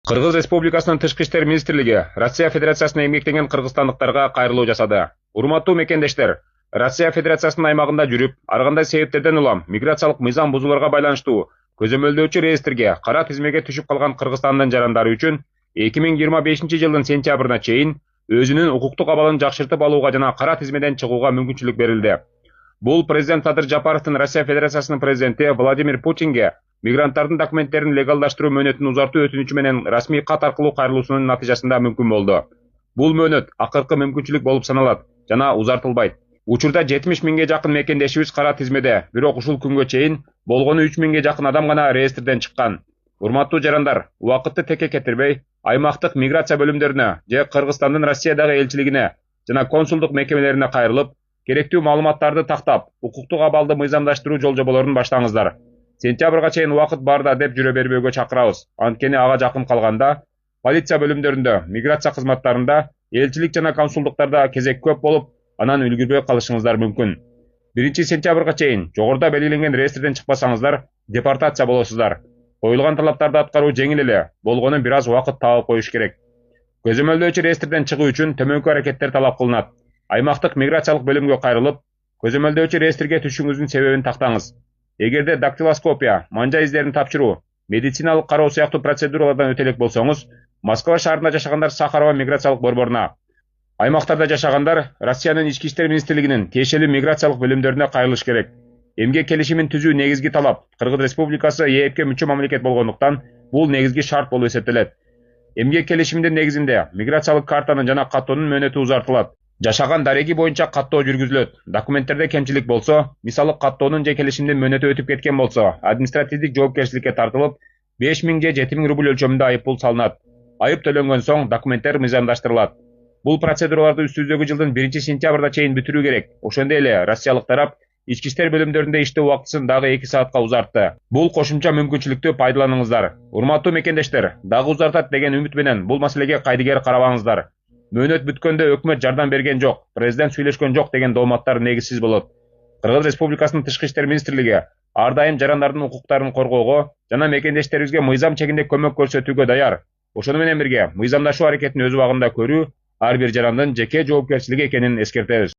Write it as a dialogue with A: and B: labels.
A: Кыргыз Республикасынын Тышкы иштер министрлиги Россия Федерациясына эмгектенген кыргызстандыктарга кайрылуу жасады. Урматтуу мекендештер, Россия Федерациясынын аймагында жүрүп, ар кандай себептерден улам миграциялык мыйзам бузууларга байланыштуу көзөмөлдөөчү реестрге кара тизмеге түшүп калган Кыргызстандын жарандары үчүн 2025-жылдын сентябрына чейин өзүнүн укуктук абалын жакшыртып алууга жана кара тизмеден чыгууга мүмкүнчүлүк берилди. Бул президент Садыр Жапаровдун Россия Федерациясынын президенти Владимир Путинге мигранттардын документтерин легалдаштыруу мөөнөтүн узартуу өтүнүчү менен расмий кат аркылуу кайрылуусунун натыйжасында мүмкүн болду. Бул мөөнөт акыркы мүмкүнчүлүк болуп саналат жана узартылбайт. Учурда 70 миңге жакын мекендешибиз кара тизмеде, бирок ушул күнгө чейин болгону 3 миңге жакын адам гана реестрден чыккан. Урматтуу жарандар, убакытты текке кетирбей, аймактык миграция бөлүмдөрүнө же Кыргызстандын Россиядагы элчилигине жана консулдук мекемелерине кайрылып, керектүү маалыматтарды тактап, укуктук абалды мыйзамдаштыруу жол-жоболорун баштаңыздар. Сентябрга чейин убакыт барда деп жүрө бербөөгө чакырабыз. Анткени ага жакын калганда полиция бөлүмдөрүндө, миграция кызматтарында, элчилик жана консулдуктарда кезек көп болуп, анан үлгүрбөй калышыңыздар мүмкүн. 1-сентябрга чейин жогоруда белгиленген реестрден чыкпасаңыздар, депортация болосуздар. Коюлган талаптарды аткаруу жеңил эле, болгону бир аз убакыт табып коюш керек. Көзөмөлдөөчү реестрден чыгуу үчүн төмөнкү аракеттер талап кылынат. Аймактык миграциялык бөлүмгө кайрылып, көзөмөлдөөчү реестрге түшүүңүздүн себебин тактаңыз. Эгерде дактилоскопия, манжа издерин тапшыруу, медициналык кароо сыяктуу процедуралардан өтө элек болсоңуз, Москва шаарында жашагандар Сахарова миграциялык борборуна, аймактарда жашагандар Россиянын Ички иштер министрлигинин тиешелүү миграциялык бөлүмдөрүнө кайрылыш керек. Эмгек келишимин түзүү негизги талап. Кыргыз Республикасы ЕЭПке мүчө мамлекет болгондуктан бул негизги шарт болуп эсептелет. Эмгек келишиминин негизинде миграциялык картанын жана каттоонун мөөнөтү узартылат. Жашаган дареги боюнча каттоо жүргүзүлөт. Документтерде кемчилик болсо, мисалы каттоонун же келишимдин мөөнөтү өтүп кеткен болсо, административдик жоопкерчиликке тартылып, 5 миң же 7 миң рубль өлчөмүндө айыппул салынат. Айып төлөнгөн соң документтер мыйзамдаштырылат. Бул процедураларды үстүбүздөгү жылдын 1-сентябрда чейин бүтүрүү керек. Ошондой эле Россиялык тарап ички иштер бөлүмдөрүндө иштөө убактысын дагы 2 саатка узартты. Бул кошумча мүмкүнчүлүктү пайдаланыңыздар. Урматтуу мекендештер, дагы узартат деген үмүт менен бул маселеге кайдыгер карабаңыздар. Мөөнөт бүткөндө өкмөт жардам берген жок, президент сүйлөшкөн жок деген дооматтар негизсиз болот. Кыргыз Республикасынын Тышкы иштер министрлиги ар дайым жарандардын укуктарын коргоого жана мекендештерибизге мыйзам чегинде көмөк көрсөтүүгө даяр. Ошону менен бирге мыйзамдашуу аракетин өз убагында көрүү ар бир жарандын жеке жоопкерчилиги экенин эскертебиз.